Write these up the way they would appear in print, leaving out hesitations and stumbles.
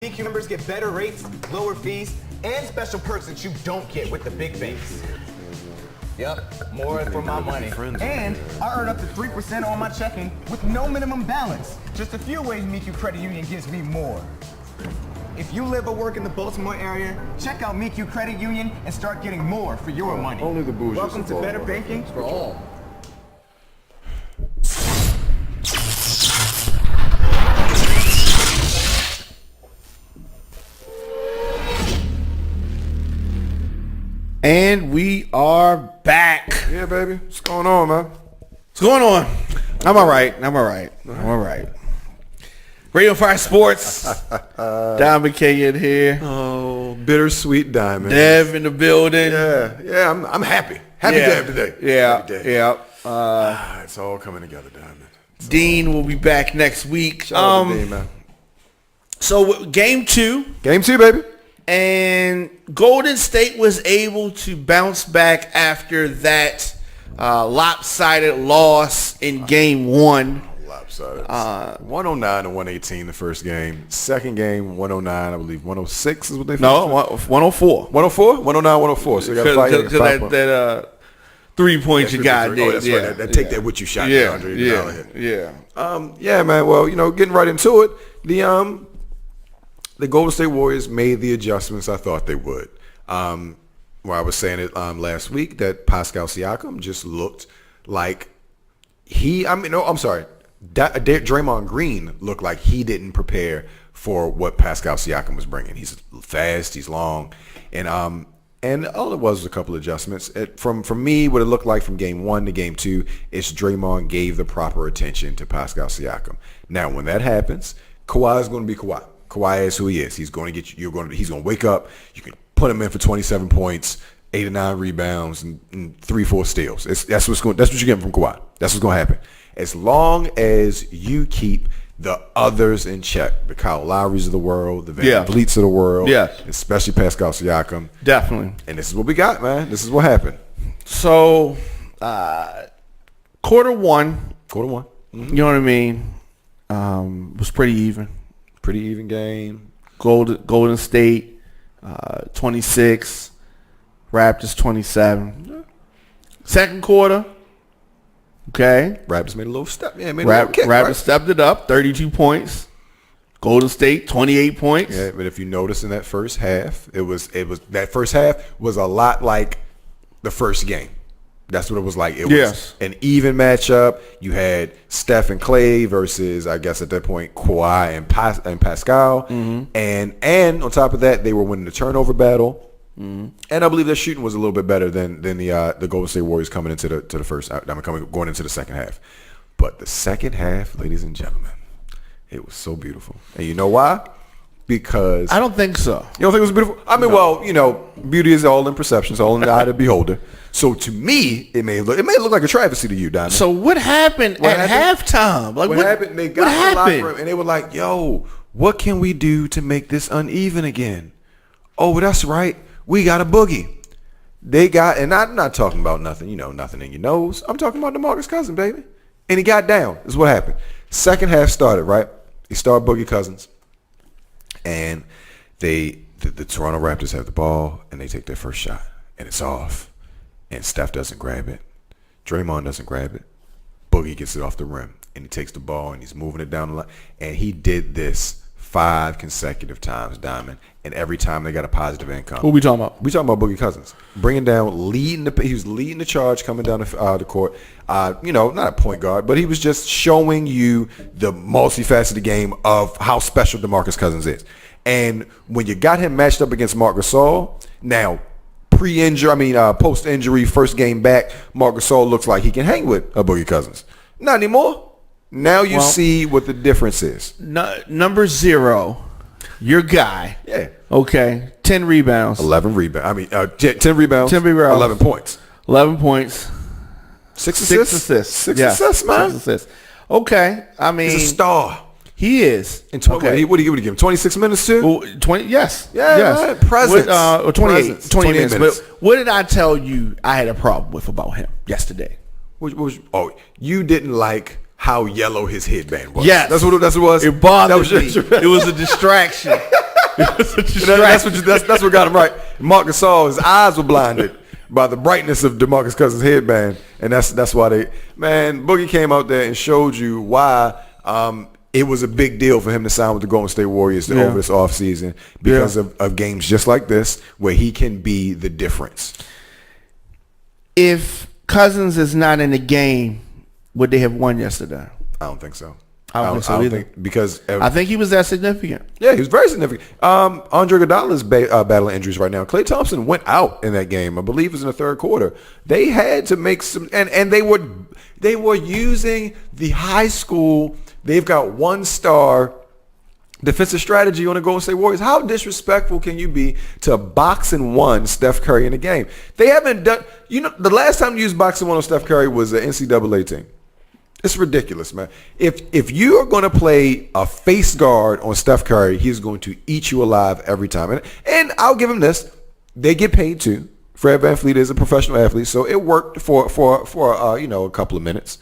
BQ members get better rates, lower fees, and special perks that you don't get with the big banks. Yep, more for my money. And I earn up to 3% on my checking with no minimum balance. Just a few ways MeQ Credit Union gives me more. If you live or work in the Baltimore area, check out MeQ Credit Union and start getting more for your money. Only the bougie. Welcome to Better Banking for all. And we are back. Yeah, baby. What's going on, man? What's going on? I'm all right. Radio Fire Sports. Diamond K in here. Oh, bittersweet diamond. Dev in the building. Yeah. I'm happy. Happy Dev today. Yeah. It's all coming together, Diamond. Dean will be back next week. Shout out to Dean, man. So game 2. Game 2, baby. And Golden State was able to bounce back after that lopsided loss in game 1. Lopsided. 109 to 118 the first game. Second game, 109, I believe. 106 is what they finished. No, 104. 104? 109, 104. So you got to fight because that 3 points you got there. Oh, that's right. That take that what you shot. Andre. Yeah. Yeah, man. Well, getting right into it, the Golden State Warriors made the adjustments I thought they would. Where I was saying it last week that Pascal Siakam just looked like Draymond Green looked like he didn't prepare for what Pascal Siakam was bringing. He's fast, he's long, and all it was a couple of adjustments. From me, what it looked like from game 1 to game 2 is Draymond gave the proper attention to Pascal Siakam. Now, when that happens, Kawhi is going to be Kawhi. Kawhi is who he is. He's going to get you. He's going to wake up. You can put him in for 27 points, 8 or 9 rebounds, and 3-4 steals. That's what you're getting from Kawhi. That's what's going to happen. As long as you keep the others in check, the Kyle Lowrys of the world, the Van Vliets of the world, especially Pascal Siakam. Definitely. And this is what we got, man. This is what happened. So, quarter one. Mm-hmm. You know what I mean? Was pretty even. Pretty even game. Golden State, 26. Raptors, 27. Second quarter. Okay. Raptors made a little step. Yeah, Raptors stepped it up, 32 points. Golden State, 28 points. Yeah, but if you notice in that first half, it was that first half was a lot like the first game. That's what it was like. It was an even matchup. You had Steph and Clay versus, I guess at that point, Kawhi and Pascal. Mm-hmm. And on top of that, they were winning the turnover battle. Mm-hmm. And I believe their shooting was a little bit better than the Golden State Warriors coming into the first. Going into the second half. But the second half, ladies and gentlemen, it was so beautiful. And you know why? Because I don't think so. You don't think it was beautiful? I mean, beauty is all in perception. It's all in the eye of the beholder. So to me, it may look like a travesty to you, Diamond. So what happened at halftime? Like what happened? They got in the locker room and they were like, "Yo, what can we do to make this uneven again?" Oh, that's right. We got a boogie. And I'm not talking about nothing, nothing in your nose. I'm talking about DeMarcus Cousins, baby. And he got down. This is what happened. Second half started, right? He started Boogie Cousins. And the Toronto Raptors have the ball and they take their first shot. And it's off. And Steph doesn't grab it. Draymond doesn't grab it. Boogie gets it off the rim. And he takes the ball and he's moving it down the line. And he did this 5 consecutive times, Diamond. And every time they got a positive income. Who we talking about? We talking about Boogie Cousins. Bringing down, he was leading the charge coming down the court. Not a point guard, but he was just showing you the multifaceted game of how special DeMarcus Cousins is. And when you got him matched up against Marc Gasol, now, post-injury, first game back, Marc Gasol looks like he can hang with a Boogie Cousins. Not anymore. Now you see what the difference is. Number 0, your guy. Yeah. Okay. 10 rebounds. 11 rebounds. 10 rebounds. 10 rebounds. 11 points. 11 points. 6 assists. 6 assists, man. 6 assists. Okay. He's a star. He is. Okay. What do you give him? 26 minutes too? Well, 20. Yes. Yeah. Yes. Right. Presence. 28 minutes. But what did I tell you I had a problem with about him yesterday? You didn't like how yellow his headband was. Yes. That's what it was? It bothered me. It was a distraction. That's what got him right. Marc Gasol, his eyes were blinded by the brightness of DeMarcus Cousins' headband, and that's why Boogie came out there and showed you why it was a big deal for him to sign with the Golden State Warriors over this offseason because of games just like this where he can be the difference. If Cousins is not in the game, would they have won yesterday? I don't think so. I don't think so either. Because I think he was that significant. Yeah, he was very significant. Andre Iguodala's battling injuries right now. Klay Thompson went out in that game. I believe it was in the third quarter. They had to make some, and they were using the high school. They've got 1-star defensive strategy on the Golden State Warriors. How disrespectful can you be to box and one Steph Curry in a game? They haven't done. The last time you used box and one on Steph Curry was the NCAA team. It's ridiculous, man. If you are going to play a face guard on Steph Curry, he's going to eat you alive every time. And I'll give him this. They get paid too. Fred VanVleet is a professional athlete, so it worked for a couple of minutes.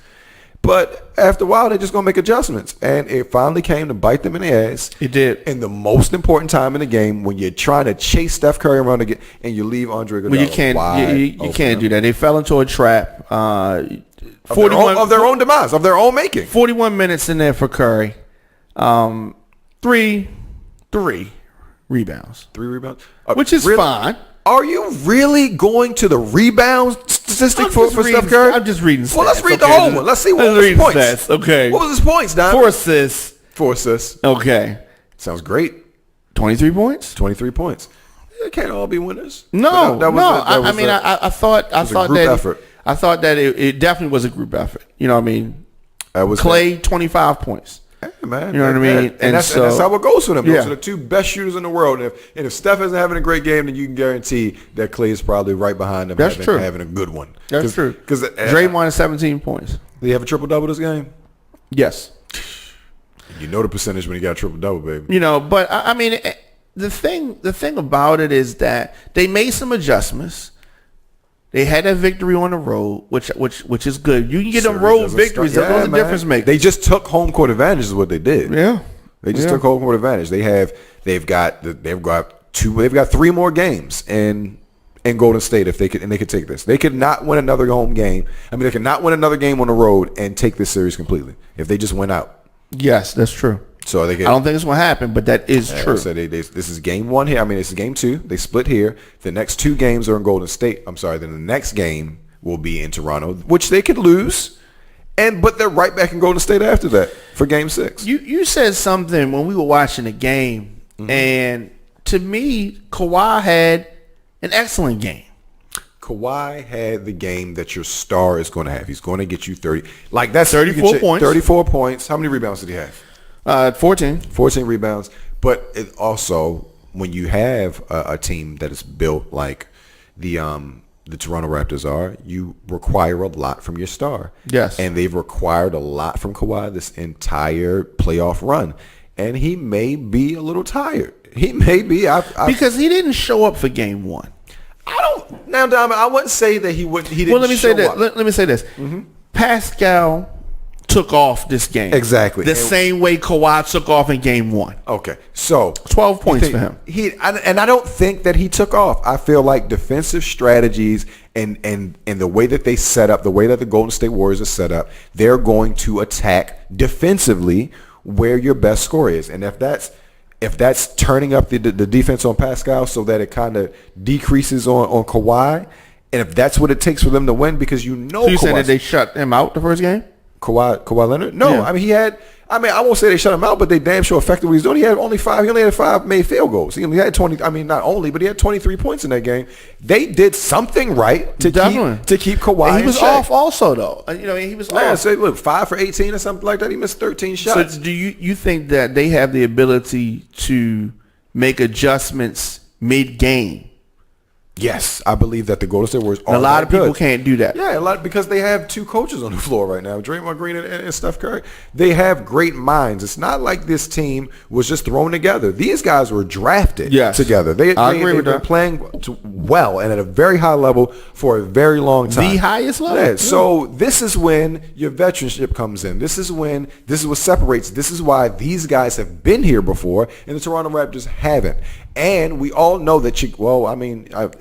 But after a while, they're just going to make adjustments. And it finally came to bite them in the ass. It did. In the most important time in the game when you're trying to chase Steph Curry around again and you leave Andre Iguodala you can't do that. They fell into a trap. 41 of their own demise, of their own making. 41 minutes in there for Curry. Three rebounds. 3 rebounds. Which is fine. Are you really going to the rebound statistic for Steph Curry? I'm just reading stats. Well, let's read the whole one. Let's see what was his points. Stats. Okay. What was his points, Don? 4 assists. 4 assists. Okay. Sounds great. 23 points? 23 points. It can't all be winners. No. I thought that it definitely was a group effort. You know what I mean? Klay, 25 points. Hey, man, you know what I mean? And that's how it goes for them. Yeah. Those are the 2 best shooters in the world. And if Steph isn't having a great game, then you can guarantee that Klay is probably right behind them having a good one. That's true. Because Draymond has 17 points. Did he have a triple-double this game? Yes. You know the percentage when you got a triple-double, baby. But I mean, the thing about it is that they made some adjustments. They had that victory on the road, which is good. You can get them road victories. Those are difference makers. They just took home court advantage is what they did. Yeah. They just took home court advantage. They've got 3 more games in Golden State if they could take this. They could not win another home game. They could not win another game on the road and take this series completely if they just went out. Yes, that's true. So I don't think it's going to happen, but that is true. So this is game 1 here. This is game 2. They split here. The next 2 games are in Golden State. I'm sorry. Then the next game will be in Toronto, which they could lose. But they're right back in Golden State after that for game 6. You said something when we were watching the game, and to me, Kawhi had an excellent game. Kawhi had the game that your star is going to have. He's going to get you 30. That's 34 points. 34 points. How many rebounds did he have? 14 rebounds. But it also, when you have a team that is built like the Toronto Raptors are, you require a lot from your star. Yes. And they've required a lot from Kawhi this entire playoff run. And he may be a little tired. He may be. Because he didn't show up for game 1. Now, Dom, I wouldn't say that he didn't Well, let me say show up. Let me say this. Pascal took off this game. Exactly. The same way Kawhi took off in game 1. Okay. So 12 points for him. And I don't think that he took off. I feel like defensive strategies and the way that they set up, the way that the Golden State Warriors are set up, they're going to attack defensively where your best score is. And if that's turning up the defense on Pascal so that it kind of decreases on Kawhi, and if that's what it takes for them to win, because So you saying that they shut him out the first game? Kawhi Leonard? No, yeah. he had. I won't say they shut him out, but they damn sure affected what he's doing. He only had 5 made field goals. He only had 20. Not only, but he had 23 points in that game. They did something right to keep Kawhi. And he was off also, though. He was off. So look, 5 for 18 or something like that. He missed 13 shots. So do you think that they have the ability to make adjustments mid-game? Yes, I believe that the Golden State Warriors are a lot of people can't do that. Yeah, because they have 2 coaches on the floor right now, Draymond Green and Steph Curry. They have great minds. It's not like this team was just thrown together. These guys were drafted together. I agree with that. Playing well and at a very high level for a very long time. The highest level. Yeah. So this is when your veteranship comes in. This is what separates. This is why these guys have been here before and the Toronto Raptors haven't. And we all know that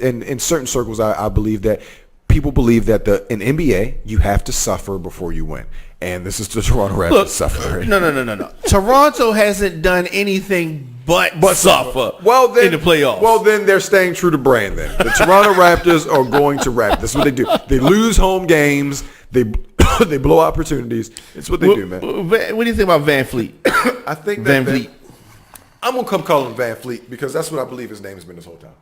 in certain circles, I believe that people believe that in NBA, you have to suffer before you win. And this is the Toronto Raptors suffering. No. Toronto hasn't done anything but suffer in the playoffs. Well, then they're staying true to brand then. The Toronto Raptors are going to rap. That's what they do. They lose home games. They blow opportunities. It's what they do, man. What do you think about Van Fleet? I think Van Vliet. I'm going to come call him Van Fleet because that's what I believe his name has been this whole time.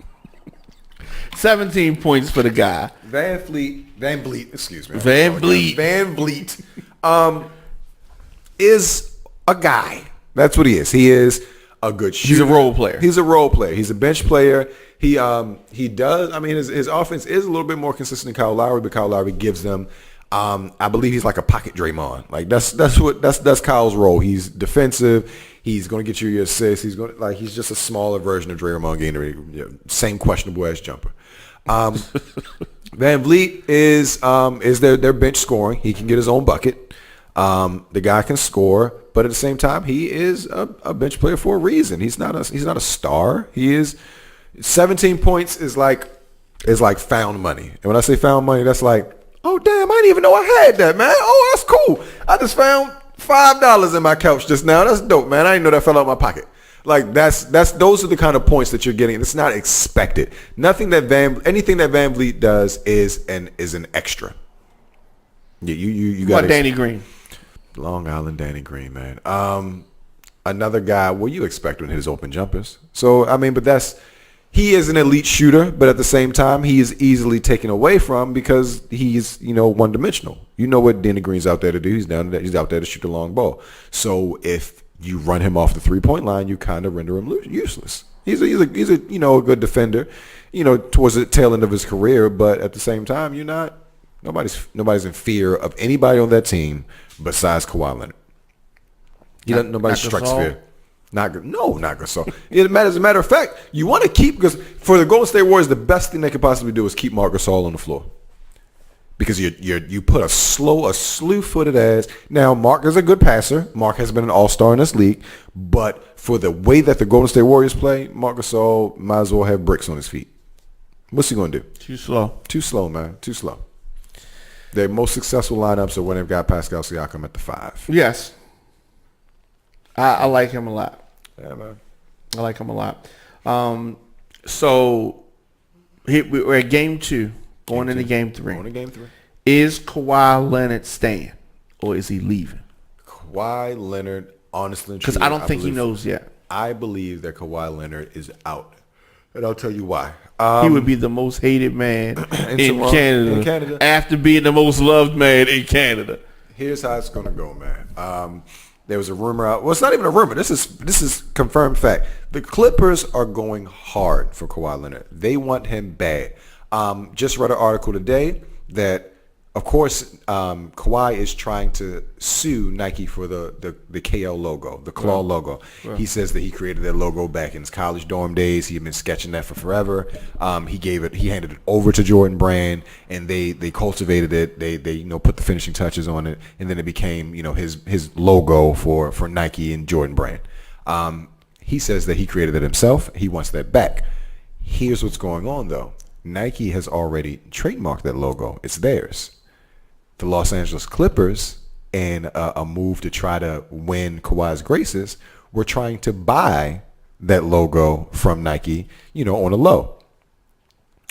17 points for the guy. Van Vliet, excuse me. Van Vliet is a guy. That's what he is. He is a good shooter. He's a role player. He's a role player. He's a bench player. He does. I mean, his offense is a little bit more consistent than Kyle Lowry, but Kyle Lowry gives them. I believe he's like a pocket Draymond. Like that's Kyle's role. He's defensive. He's going to get you your assists. He's just a smaller version of Draymond Green. Same questionable ass jumper. Van Vliet is their bench scoring. He can get his own bucket. The guy can score, but at the same time, he is a bench player for a reason. He's not a star. He is 17 points is like found money. And when I say found money, that's like, oh damn, I didn't even know I had that, man. Oh, that's cool. I just found $5 in my couch just now. That's dope, man. I didn't know that fell out of my pocket. Like those are the kind of points that you're getting. It's not expected. Anything that Van Vliet does is an extra. You got Danny Green. Long Island Danny Green, man. Another guy, what you expect with his open jumpers. So, I mean, he is an elite shooter, but at the same time, he is easily taken away from because he's, one-dimensional. You know what Danny Green's out there to do. He's out there to shoot a long ball. So if you run him off the three-point line, you kind of render him useless. He's a good defender, towards the tail end of his career, but at the same time, nobody's in fear of anybody on that team besides Kawhi Leonard. Nobody strikes fear. Not Gasol. As a matter of fact, you want to keep, because for the Golden State Warriors, the best thing they could possibly do is keep Marc Gasol on the floor. Because you put a slew-footed ass. Now, Mark is a good passer. Mark has been an all-star in this league. But for the way that the Golden State Warriors play, Marc Gasol might as well have bricks on his feet. What's he going to do? Too slow. Too slow, man. Too slow. Their most successful lineups are when they've got Pascal Siakam at the 5. Yes. I like him a lot. Yeah, man. I like him a lot. So we're at game 2, going into game 3. Going to game 3. Is Kawhi Leonard staying or is he leaving? Kawhi Leonard, honestly, because I don't think he knows yet. I believe that Kawhi Leonard is out, and I'll tell you why. He would be the most hated man in Canada after being the most loved man in Canada. Here's how it's gonna go, man. There was a rumor out. Well, it's not even a rumor. This is confirmed fact. The Clippers are going hard for Kawhi Leonard. They want him bad. Just read an article today that, of course, Kawhi is trying to sue Nike for the KL logo, the claw logo. Right. He says that he created that logo back in his college dorm days. He had been sketching that for forever. He handed it over to Jordan Brand, and they cultivated it. They put the finishing touches on it, and then it became his logo for Nike and Jordan Brand. He says that he created it himself. He wants that back. Here's what's going on though. Nike has already trademarked that logo. It's theirs. The Los Angeles Clippers, in a move to try to win Kawhi's graces, were trying to buy that logo from Nike, on a low.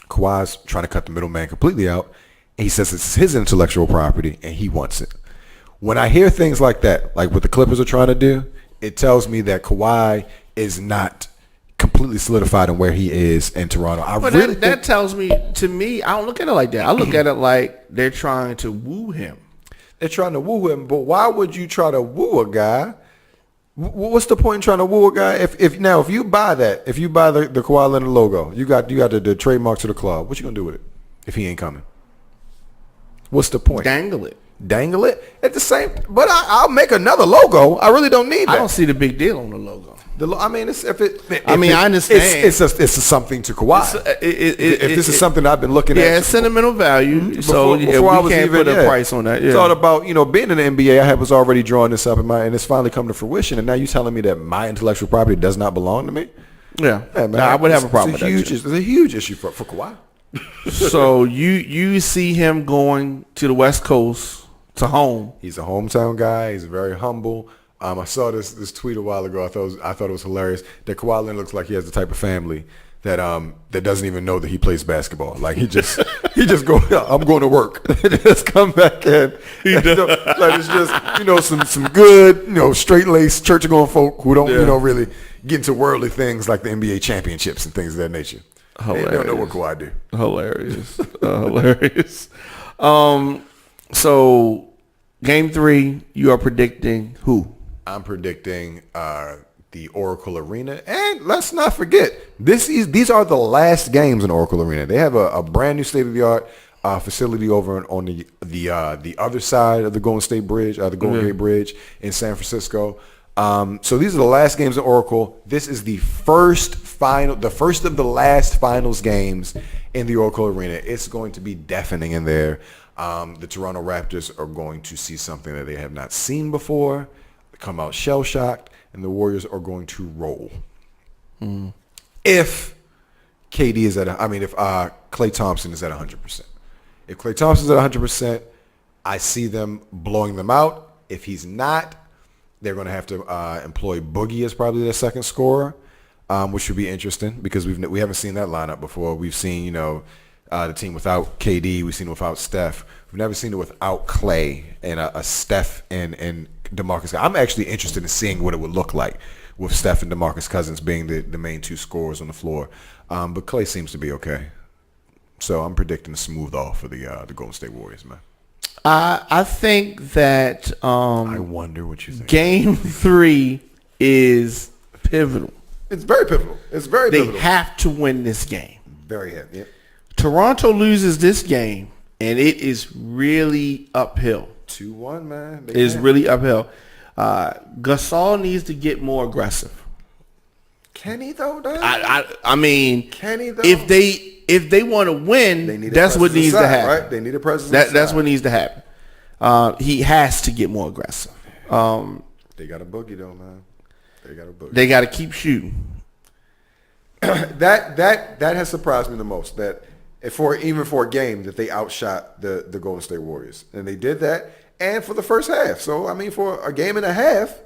Kawhi's trying to cut the middleman completely out. And he says it's his intellectual property and he wants it. When I hear things like that, like what the Clippers are trying to do, it tells me that Kawhi is not completely solidified in where he is in Toronto. That tells me, to me, I don't look at it like that. I look at it like they're trying to woo him. They're trying to woo him, but why would you try to woo a guy? What's the point in trying to woo a guy? If you buy the Kawhi Leonard logo, you got the trademark to the club. What you gonna do with it if he ain't coming? What's the point? Dangle it at the same. But I'll make another logo. I really don't need that. I don't see the big deal on the logo. I mean, it's, if it. I understand. It's something to Kawhi. If this is something I've been looking at. Yeah, sentimental value. So before I we was can't even, put a price on that. Yeah. Thought about being in the NBA. I was already drawing this up and it's finally come to fruition. And now you're telling me that my intellectual property does not belong to me? Yeah, man, I would have a problem with that. It's a huge issue for Kawhi. So you see him going to the West Coast to home. He's a hometown guy. He's very humble. I saw this tweet a while ago. I thought it was hilarious that Kawhi Leonard looks like he has the type of family that that doesn't even know that he plays basketball. Like he just go, I'm going to work. Just come back in. Like it's just some good straight laced church going folk who don't really get into worldly things like the NBA championships and things of that nature. Hilarious. They don't know what Kawhi do. Hilarious. Hilarious. So game 3, you are predicting who? I'm predicting the Oracle Arena, and let's not forget these are the last games in Oracle Arena. They have a brand new state of the art facility over on the other side of the Golden State Bridge, the Golden Gate Bridge in San Francisco. So these are the last games in Oracle. This is the first of the last finals games in the Oracle Arena. It's going to be deafening in there. The Toronto Raptors are going to see something that they have not seen before, come out shell-shocked, and the Warriors are going to roll. If KD is if Klay Thompson is at 100%. If Klay Thompson's at 100%, I see them blowing them out. If he's not, they're going to have to employ Boogie as probably their second scorer, which would be interesting because we haven't seen that lineup before. We've seen, the team without KD. We've seen it without Steph. We've never seen it without Klay and a Steph and DeMarcus. I'm actually interested in seeing what it would look like with Steph and DeMarcus Cousins being the main two scorers on the floor. But Klay seems to be okay. So I'm predicting a smooth off for the Golden State Warriors, man. I think that I wonder what you think. Game 3 is pivotal. It's very pivotal. They have to win this game. Very heavy. Yep. Toronto loses this game, and it is really uphill. 2-1, man. It is really uphill. Gasol needs to get more aggressive. Can he though, Doug? I mean, can he though? If they want to win, that's what needs to happen. Right? They need a presence. That's what needs to happen. He has to get more aggressive. They got a boogie though, man. They got to keep shooting. That has surprised me the most. That even for a game that they outshot the Golden State Warriors, and they did that, and for the first half. So I mean, for a game and a half,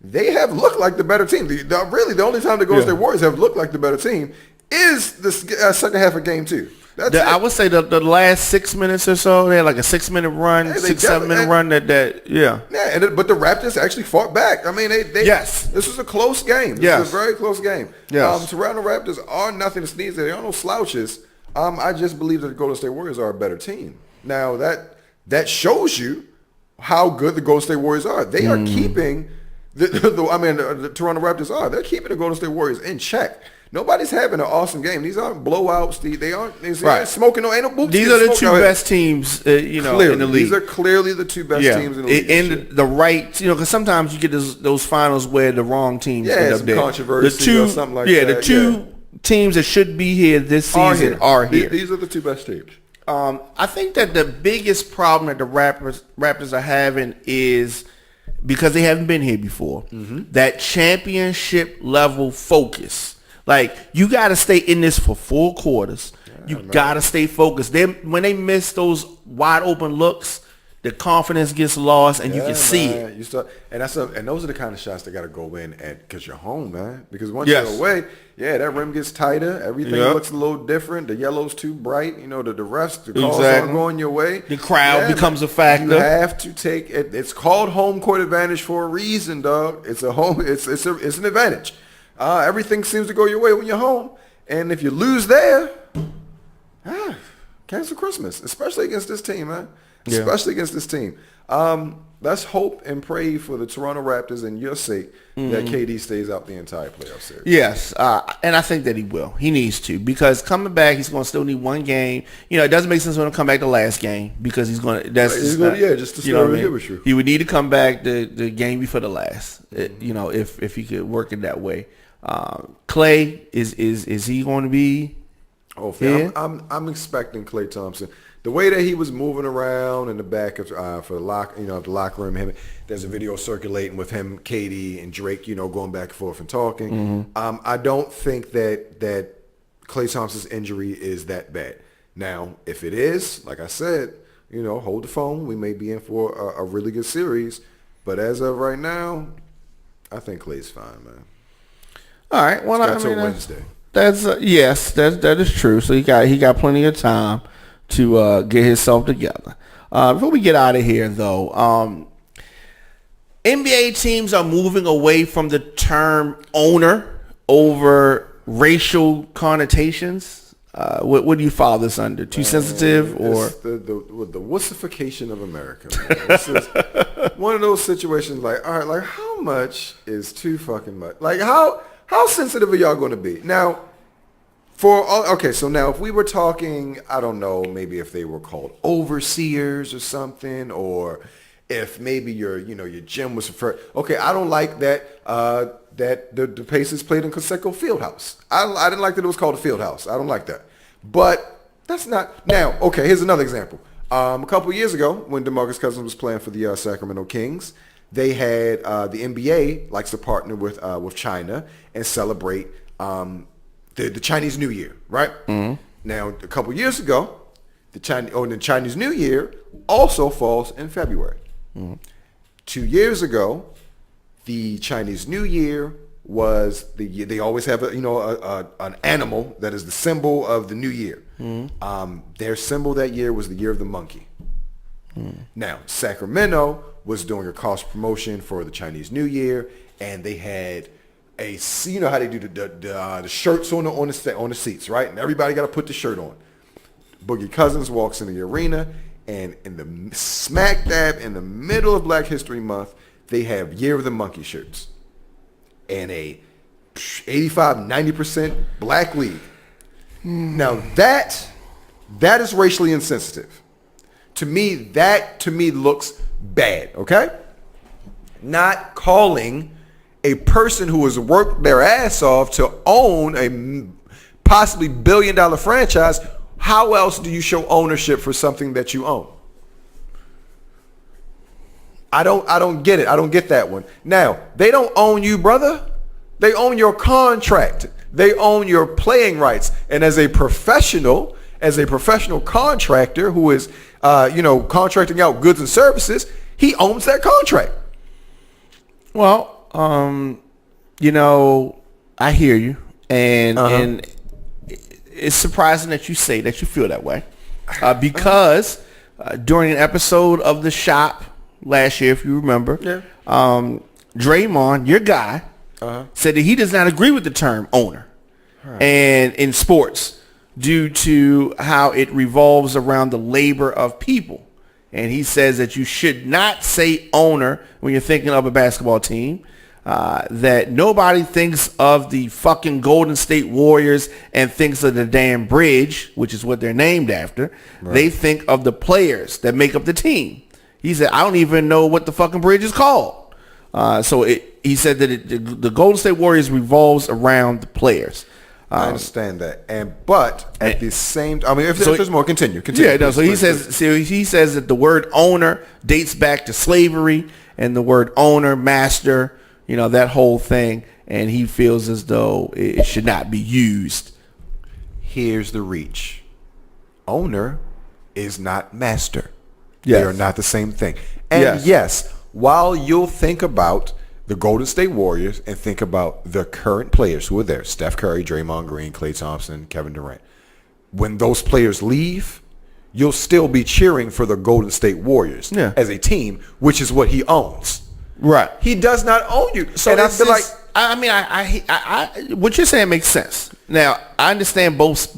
they have looked like the better team. Really, the only time the Golden State Warriors have looked like the better team is the second half of game 2. I would say the last 6 minutes or so, they had like a 6-minute run, 6-7 minute run. But the Raptors actually fought back. I mean, yes, this was a close game. This was a very close game. Yes. Toronto Raptors are nothing to sneeze at. They are no slouches. I just believe that the Golden State Warriors are a better team. Now that shows you how good the Golden State Warriors are. They are keeping the Toronto Raptors are. They're keeping the Golden State Warriors in check. Nobody's having an awesome game. These aren't blowouts. They aren't smoking. Ain't no boots. These are the two best teams, clearly, in the league. These are clearly the two best teams in the league. And the right, because sometimes you get those finals where the wrong teams end up there. Controversy or something like that. The two teams that should be here this season are here. These are the two best teams. I think that the biggest problem that the Raptors are having is because they haven't been here before. That championship level focus. Like, you got to stay in this for 4 quarters. You got to stay focused. When they miss those wide open looks, the confidence gets lost, and you can see it. And those are the kind of shots that got to go in because you're home, man. Because once you're away, that rim gets tighter. Everything looks a little different. The yellow's too bright. The refs, the calls aren't going your way. The crowd becomes a factor. You have to take it. It's called home court advantage for a reason, dog. It's an advantage. Everything seems to go your way when you're home. And if you lose there, cancel Christmas, especially against this team, man. especially against this team. Let's hope and pray for the Toronto Raptors and your sake that KD stays out the entire playoff series. Yes, and I think that he will. He needs to, because coming back, he's going to still need one game. It doesn't make sense for him to come back the last game, because he's going to. Just to start with you. He would need to come back the game before the last. If he could work it that way. Klay is he going to be? Hopefully, I'm expecting Klay Thompson. The way that he was moving around in the back of for the locker room, there's a video circulating with him, KD, and Drake, going back and forth and talking. I don't think that Klay Thompson's injury is that bad. Now, if it is, like I said, hold the phone. We may be in for a really good series. But as of right now, I think Klay's fine, man. All right. Well, until Wednesday. That's yes, that is true. So he got plenty of time to get himself together. Before we get out of here, though, NBA teams are moving away from the term owner over racial connotations. What do you file this under? Too sensitive, or the wussification of America? Man. This is one of those situations. Like, all right, like how much is too fucking much? Like how sensitive are y'all going to be now? So now if we were talking, I don't know, maybe if they were called overseers or something, or if maybe your gym was referred. Okay, I don't like that that the Pacers played in Conseco Fieldhouse. I didn't like that it was called a Fieldhouse. I don't like that. But that's not now. Okay, here's another example. A couple years ago, when DeMarcus Cousins was playing for the Sacramento Kings, they had the NBA likes to partner with China and celebrate. The Chinese New Year, right? Mm-hmm. Now, a couple years ago, the Chinese New Year also falls in February. Mm-hmm. 2 years ago, the Chinese New Year was they always have an animal that is the symbol of the New Year. Mm-hmm. Their symbol that year was the year of the monkey. Mm-hmm. Now, Sacramento was doing a cross promotion for the Chinese New Year, and they had how they do the shirts on the seats, right? And everybody got to put the shirt on. Boogie Cousins walks into the arena, and in the smack dab in the middle of Black History Month, they have Year of the Monkey shirts and a 85-90% black league. Now that is racially insensitive. To me, that looks bad. Okay, not calling a person who has worked their ass off to own a possibly billion-dollar franchise, how else do you show ownership for something that you own? I don't get it. I don't get that one. Now, they don't own you, brother. They own your contract. They own your playing rights. And as a professional contractor who is contracting out goods and services, he owns that contract. Well, I hear you, and it's surprising that you say that you feel that way, because during an episode of The Shop last year, if you remember, Draymond, your guy, said that he does not agree with the term owner, and in sports, due to how it revolves around the labor of people. And he says that you should not say owner when you're thinking of a basketball team. That nobody thinks of the fucking Golden State Warriors and thinks of the damn bridge, which is what they're named after. Right. They think of the players that make up the team. He said, I don't even know what the fucking bridge is called. He said that the Golden State Warriors revolves around the players. I understand that, but at the same time, if there's more, continue. Yeah, no. So he says that the word owner dates back to slavery, and the word owner, master, that whole thing, and he feels as though it should not be used. Here's the reach: owner is not master. Yes. They are not the same thing. And yes, while you'll think about the Golden State Warriors and think about the current players who are there, Steph Curry, Draymond Green, Klay Thompson, Kevin Durant. When those players leave, you'll still be cheering for the Golden State Warriors as a team, which is what he owns. Right. He does not own you. So and I feel like I what you're saying makes sense. Now, I understand both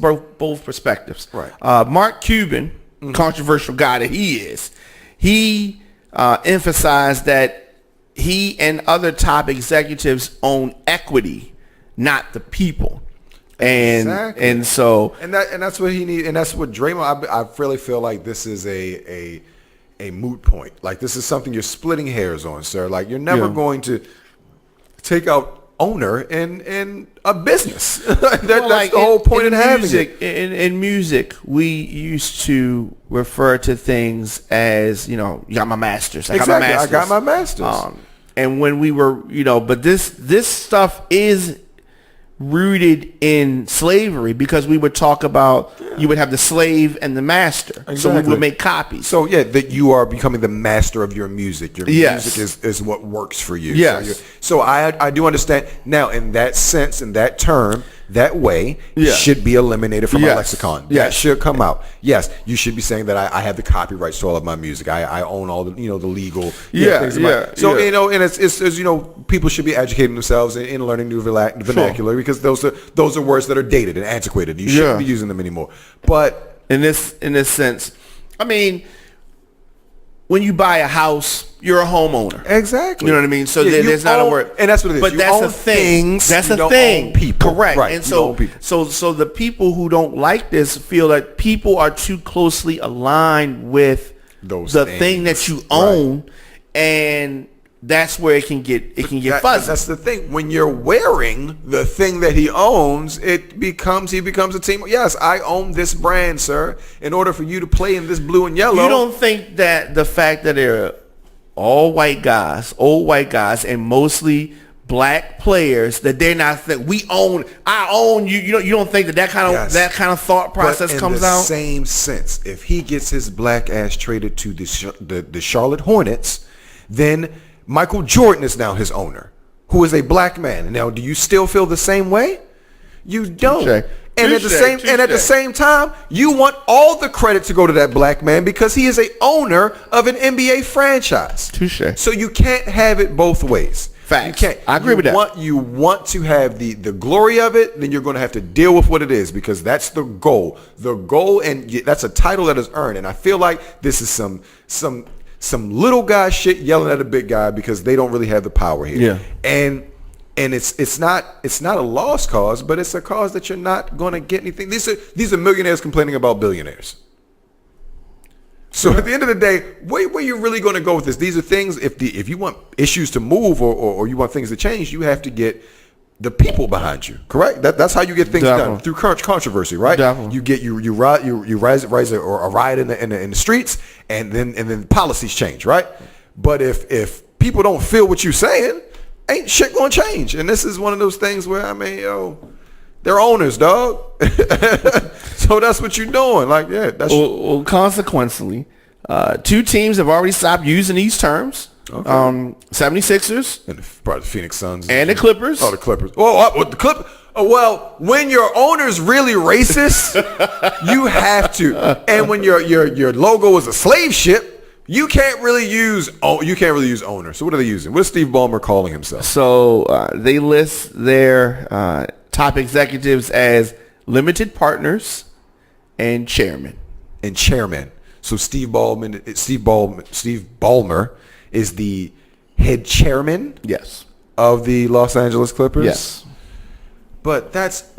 perspectives. Right. Mark Cuban controversial guy that he is, he emphasized that he and other top executives own equity, not the people. And Exactly. so And that's what he needs, and that's what Draymond. I really feel like this is a moot point. Like, this is something you're splitting hairs on, sir. Like, you're never going to take out owner in a business. That's the whole point in having it. In music, we used to refer to things as, you got my masters. I got my masters. And when we were, but this stuff is rooted in slavery, because we would talk about, you would have the slave and the master. Exactly. So we would make copies. So that you are becoming the master of your music. Your music is what works for you. Yes. So I do understand. Now, in that sense, in that term, that way should be eliminated from our lexicon. That should come out. Yes, you should be saying that I have the copyrights to all of my music. I own all the the legal things. So and it's people should be educating themselves in learning new vernacular, because those are words that are dated and antiquated. You shouldn't be using them anymore. But in this sense, I mean, when you buy a house, you're a homeowner. Exactly. You know what I mean? So there's not a word. And that's what it is. But that's a thing. That's a thing. People. Correct. Right. And so the people who don't like this feel that people are too closely aligned with the thing that you own, and that's where it can get fuzzy. That's the thing. When you're wearing the thing that he owns, he becomes a team. Yes, I own this brand, sir. In order for you to play in this blue and yellow. You don't think that the fact that they're all white guys, old white guys, and mostly black players, that they're not I own you. You don't think that kind of thought process comes out? In the same sense, if he gets his black ass traded to the Charlotte Hornets, then Michael Jordan is now his owner, who is a black man. Now, do you still feel the same way? You don't. Touché. And at the same time, you want all the credit to go to that black man, because he is a owner of an NBA franchise. Touché. So you can't have it both ways. Facts. You can't. I agree with that. You want to have the glory of it, then you're going to have to deal with what it is, because that's the goal. The goal, and that's a title that is earned. And I feel like this is some little guy shit yelling at a big guy, because they don't really have the power here. Yeah. And it's not a lost cause, but it's a cause that you're not going to get anything. These are millionaires complaining about billionaires. So at the end of the day, where you really going to go with this? These are things, if you want issues to move or you want things to change, you have to get the people behind you. Correct? That's how you get things done, through controversy, right? Definitely. You get you rise a riot in the streets, and then policies change, right? But if people don't feel what you're saying, ain't shit gonna change. And this is one of those things where, they're owners, dog. So that's what you're doing. Like, well, consequently, two teams have already stopped using these terms. Okay. 76ers and probably the Phoenix Suns and the Clippers. Oh, the Clippers. The Clippers. Well, when your owner's really racist, you have to. And when your logo is a slave ship, you can't really use owner. So what are they using? What's Steve Ballmer calling himself? So they list their top executives as limited partners and chairman. So Steve Ballmer is the head chairman. Yes. Of the Los Angeles Clippers. Yes. But that's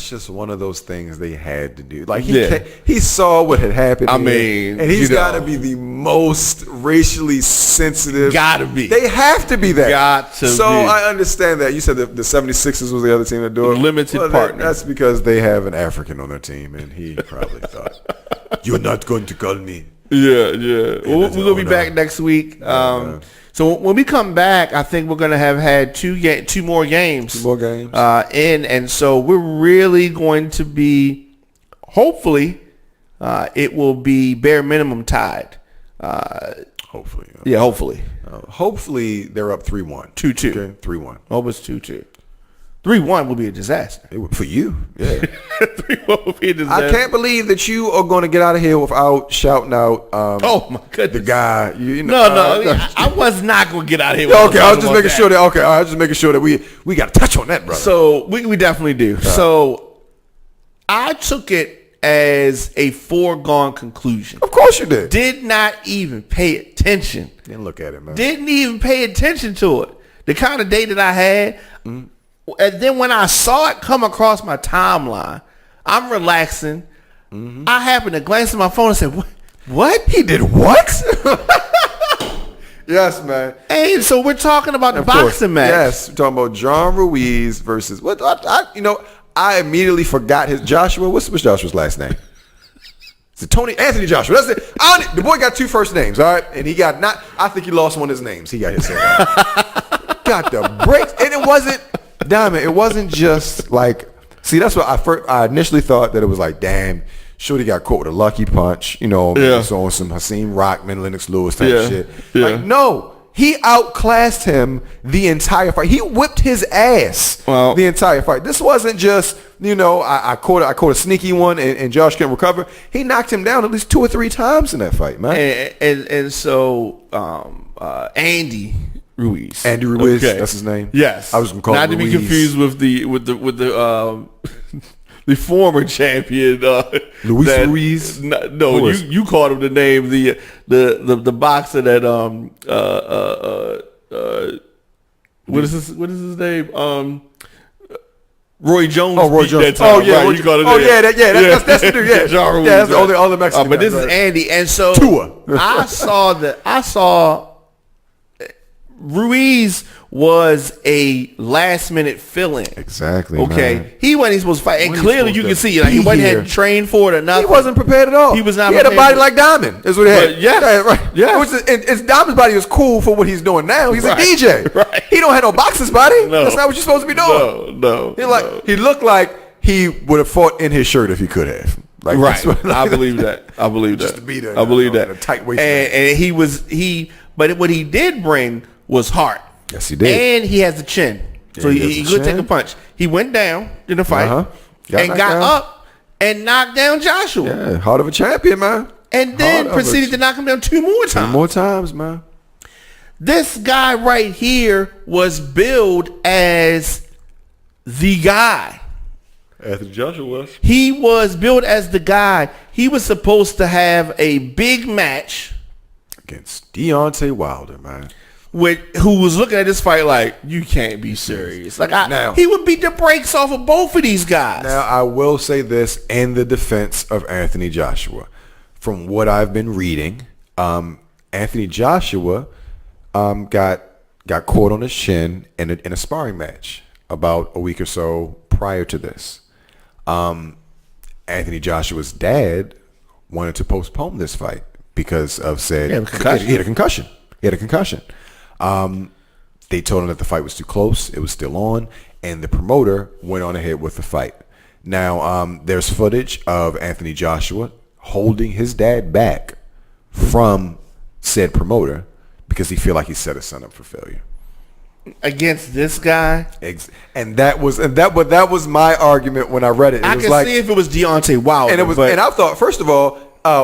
just one of those things they had to do. Like, he saw what had happened. And he's got to be the most racially sensitive. Got to be. They have to be that. Got to be. So I understand that. You said the 76ers was the other team that do it. Limited partner. That's because they have an African on their team, and he probably thought, "You're not going to call me." Yeah. We're going to be back next week. So when we come back, I think we're going to have had two more games. And so we're really going to be, hopefully, it will be bare minimum tied. Hopefully. Yeah, hopefully. Hopefully they're up 3-1. 2-2. Okay, 3-1. Hope it's 2-2. 3-1 would be a disaster. For you, yeah. 3-1 would be a disaster. I can't believe that you are going to get out of here without shouting out. Oh my goodness, the guy. I was not going to get out of here. Okay, I was just making sure that. Okay, I was just making sure that we got to touch on that, brother. So we definitely do. So I took it as a foregone conclusion. Of course you did. Did not even pay attention. Didn't look at it, man. Didn't even pay attention to it. The kind of day that I had. And then when I saw it come across my timeline, I'm relaxing. I happened to glance at my phone and said, what? He did what? Yes, man. And so we're talking about the boxing match. Yes, we're talking about John Ruiz versus what? I immediately forgot his Joshua. What's Joshua's last name? It's Anthony Joshua. That's it. The boy got 2 first names, all right, and he got not. I think he lost one of his names. He got his name. Got the breaks, and it wasn't Diamond. It wasn't just like. See, that's what I initially thought that it was like, damn. Shorty got caught with a lucky punch, so on some Hakeem Rockman, Lennox Lewis type of shit. Yeah. Like, no, he outclassed him the entire fight. He whipped his ass the entire fight. This wasn't just, I caught a sneaky one and Josh couldn't recover. He knocked him down at least 2 or 3 times in that fight, man. And so Andy Ruiz. Andy Ruiz, that's his name. Yes, I was gonna call him not to Ruiz. be confused with the the former champion, Luis Ruiz. No, you called him the name. The boxer that what is his name? Roy Jones. Oh, Roy Jones. That time, right? You called him That's the dude. Yeah, John Ruiz, that's the only Mexican. But this is Andy, and so Tua. I saw Ruiz was a last minute fill-in. Exactly. Okay, man. he wasn't supposed to fight, and clearly you can see like he here. hadn't trained for it or nothing. He wasn't prepared at all. He was not. He had a prepared body like Diamond. Is what he had. Yeah, right. Yeah. It's Diamond's body is cool for what he's doing now. He's Right. a DJ. Right. He don't have no boxer's body. No. That's not what you're supposed to be doing. No. He looked like he would have fought in his shirt if he could have. Like, Right. that's what- I believe that. I believe Just that. to be there, I believe that. in a tight waist. And but what he did bring was heart. Yes, he did. And he has a chin. So he has he a could take chin. a punch. He went down in the fight Got and knocked got down. up and knocked down Joshua. Yeah, heart of a champion, man. And then proceeded to knock him down 2 more 2 times. more times, man. This guy right here was billed as the guy. Anthony Joshua was. He was billed as the guy. He was supposed to have a big match Against Deontay Wilder, man. with who was looking at this fight like, you can't be serious. Like Now- he would beat the brakes off of both of these guys. Now, I will say this in the defense of Anthony Joshua. From what I've been reading, Anthony Joshua got caught on his shin in a sparring match about a week or so prior to this. Anthony Joshua's dad wanted to postpone this fight because of said He had a concussion. He had a concussion. They told him that the fight was too close. It was still on, and the promoter went on ahead with the fight. Now, there's footage of Anthony Joshua holding his dad back from said promoter because he feel like he set his son up for failure. Against this guy, And that was my argument when I read it. It I was can like, see if it was Deontay Wilder. and I thought, first of all,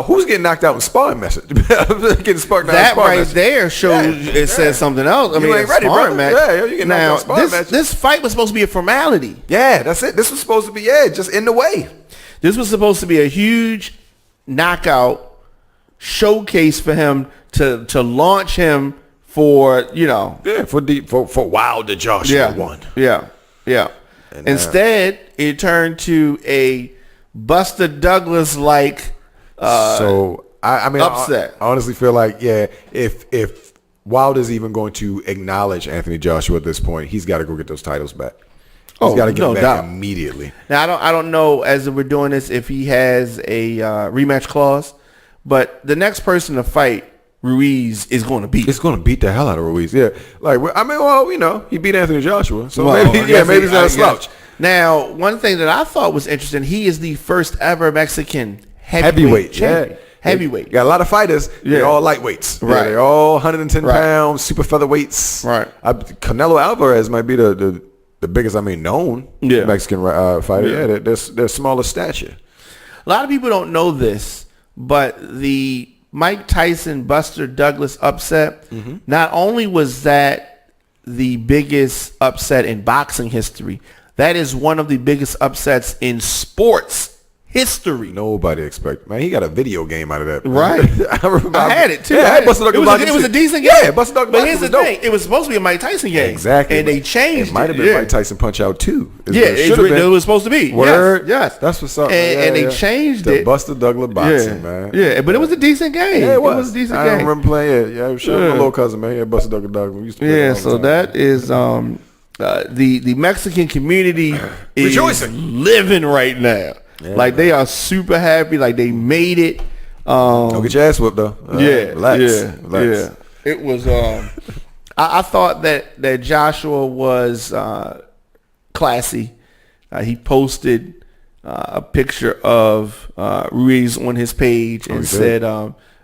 who's getting knocked out in sparring message? Getting sparked out in that sparring right message. there shows it says something else. I You mean, ain't a ready, sparring brother. match. Yeah, you getting knocked out now in sparring match. this fight was supposed to be a formality. Yeah, that's it. This was supposed to be just in the way. This was supposed to be a huge knockout showcase for him to launch him for for Wilder Joshua won. Yeah. And, Instead, it turned to a Buster Douglas like So I mean, upset. I honestly feel like if Wilder's even going to acknowledge Anthony Joshua at this point, he's got to go get those titles back. He's got to get them back doubt. immediately. Now I don't know as we're doing this if he has a rematch clause, but the next person to fight Ruiz is going to beat. It's going to beat the hell out of Ruiz. Yeah, like he beat Anthony Joshua, so Well, maybe he's not a slouch. Now, one thing that I thought was interesting, he is the first ever Mexican Heavyweight, champion. yeah. Heavyweight. You got a lot of fighters. Yeah. They're all lightweights. Right. Yeah, they're all 110 Right. pounds, super featherweights. Right. Canelo Alvarez might be the biggest, known Mexican fighter. Yeah. Yeah, they're smaller stature. A lot of people don't know this, but the Mike Tyson Buster Douglas upset, not only was that the biggest upset in boxing history, that is one of the biggest upsets in sports history. Nobody expected. Man, he got a video game out of that. Right. I had it too. Yeah, I had Buster Douglas Boxing. It was a decent game. Yeah, Buster Douglas But here's the thing. It was supposed to be a Mike Tyson game. Exactly. And they changed it. It might have been Mike Tyson Punch-Out 2. It was supposed to be. Word. Yes. That's what's up. And they changed it. Buster Douglas Boxing, man. Yeah, but it was a decent game. Yeah, it was. A decent game. I remember playing it. Yeah, sure. My little cousin, man. Yeah, Buster Douglas Boxing. We used to play so that is the Mexican community is rejoicing, living right now. Yeah, like they are super happy. Like they made it. Don't get your ass whipped though. Relax. It was. I thought that Joshua was classy. He posted a picture of Ruiz on his page and said,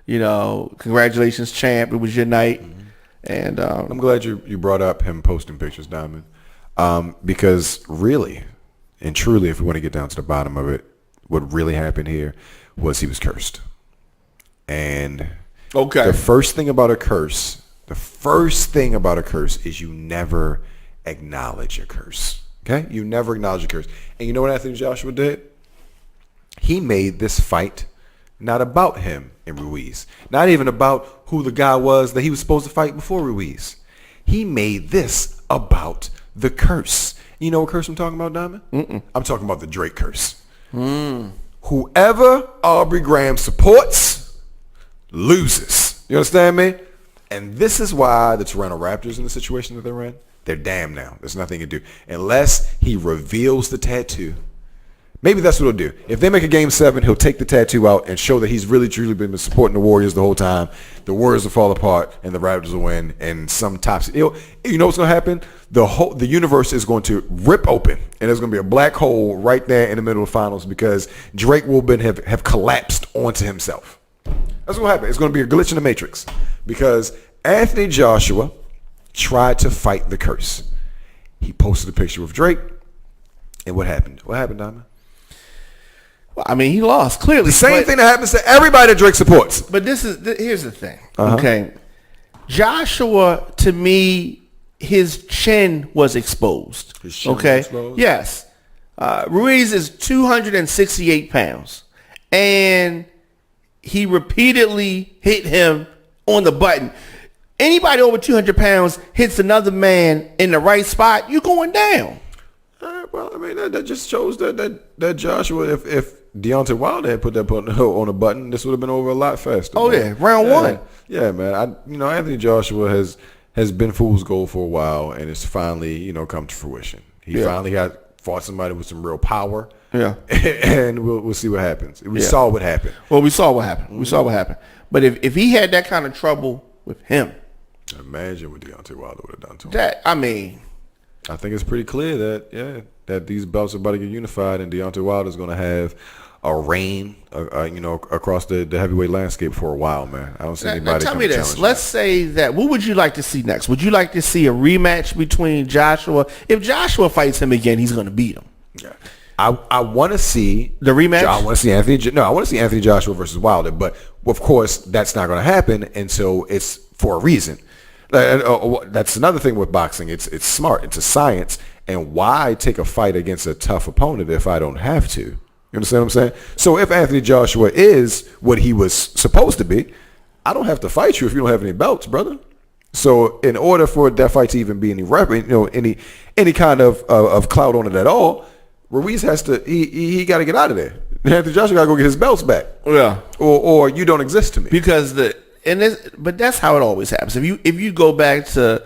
congratulations, champ. It was your night. Mm-hmm. And I'm glad you brought up him posting pictures, Diamond, because really and truly, if we want to get down to the bottom of it, what really happened here was he was cursed. And the first thing about a curse is you never acknowledge a curse. Okay? You never acknowledge a curse. And you know what Anthony Joshua did? He made this fight not about him and Ruiz. Not even about who the guy was that he was supposed to fight before Ruiz. He made this about the curse. You know what curse I'm talking about, Diamond? I'm talking about the Drake curse. Whoever Aubrey Graham supports loses. You understand me? And this is why the Toronto Raptors in the situation that they're in, they're damned now. There's nothing to do. Unless he reveals the tattoo. Maybe that's what he'll do. If they make a Game 7, he'll take the tattoo out and show that he's really truly been supporting the Warriors the whole time. The Warriors will fall apart and the Raptors will win. And some tops. You know what's going to happen? The universe is going to rip open, and there's going to be a black hole right there in the middle of the finals because Drake will have collapsed onto himself. That's what will happen. It's going to be a glitch in the Matrix because Anthony Joshua tried to fight the curse. He posted a picture with Drake, and what happened? What happened, Diamond? Well, I mean, he lost clearly. The same thing that happens to everybody that Drake supports. But here's the thing. Okay, Joshua, to me, his chin was exposed. His chin was exposed? Yes. Ruiz is 268 pounds, and he repeatedly hit him on the button. Anybody over 200 pounds hits another man in the right spot, you're going down. Well, I mean, that just shows that Joshua, if Deontay Wilder had put that on a button, this would have been over a lot faster. Oh, man. Round one. Yeah, man. Anthony Joshua has been fool's gold for a while, and it's finally, come to fruition. He finally fought somebody with some real power. Yeah. And we'll see what happens. We saw what happened. Well, we saw what happened. But if he had that kind of trouble with him, imagine what Deontay Wilder would have done to him. I think it's pretty clear that these belts are about to get unified, and Deontay Wilder is going to have a reign, across the heavyweight landscape for a while, man. I don't see anybody. Now tell me this. Let's say that. What would you like to see next? Would you like to see a rematch between Joshua? If Joshua fights him again, he's going to beat him. Yeah. I want to see the rematch. I want to see Anthony Joshua versus Wilder, but of course that's not going to happen until it's for a reason. That's another thing with boxing. It's smart. It's a science. And why take a fight against a tough opponent if I don't have to? You understand what I'm saying? So if Anthony Joshua is what he was supposed to be, I don't have to fight you if you don't have any belts, brother. So in order for that fight to even be any kind of clout on it at all, Ruiz has to he got to get out of there. Anthony Joshua got to go get his belts back. Yeah. Or you don't exist to me. Because but that's how it always happens. If you go back to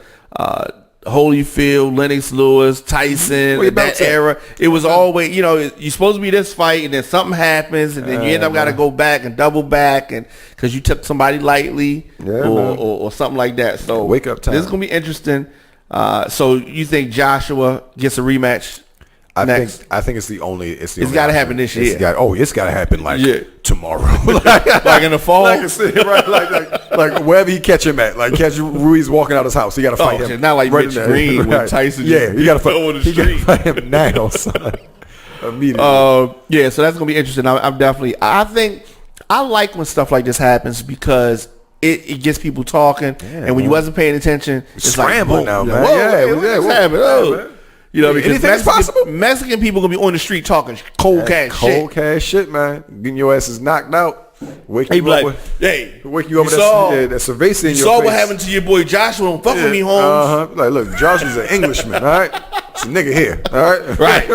Holyfield, Lennox Lewis, Tyson, that era, it was always, you're supposed to be this fight, and then something happens, and then you end up got to go back and double back, and because you took somebody lightly or something like that. So wake up time. This is gonna be interesting. So you think Joshua gets a rematch? I think it's the only. It's got to happen this year. It's got to happen tomorrow, like in the fall, like wherever he catch him at, like catch Ruiz walking out his house. He got to fight him. Not like Rich Green when Tyson. Yeah, he got to fight him now, son. Immediately. So that's gonna be interesting. I think I like when stuff like this happens because it gets people talking, and when you wasn't paying attention, it's scrambling like, now, man. What's happening? You know, because anything is possible. Mexican people gonna be on the street talking cold cash shit, man. Getting your asses knocked out. Wake Hey, you like, up with, hey, wake you up with that cerveza in your face. You saw what happened to your boy Joshua. Don't fuck with me, Holmes. Like, look, Joshua's an Englishman, all right? It's a nigga here, all right? Right,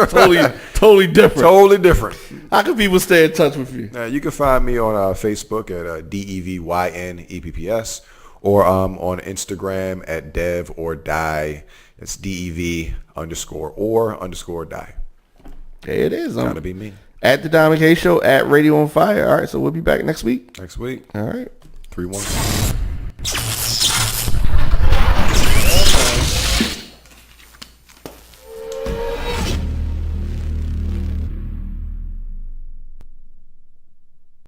totally different. Totally different. How can people stay in touch with you? You can find me on Facebook at DEVYNEPPS or on Instagram at Dev or Die. It's DEV_or_die. There it is. Gotta be me. At the Diamond K Show, at Radio on Fire. All right, so we'll be back next week. Next week. All right. 3-1.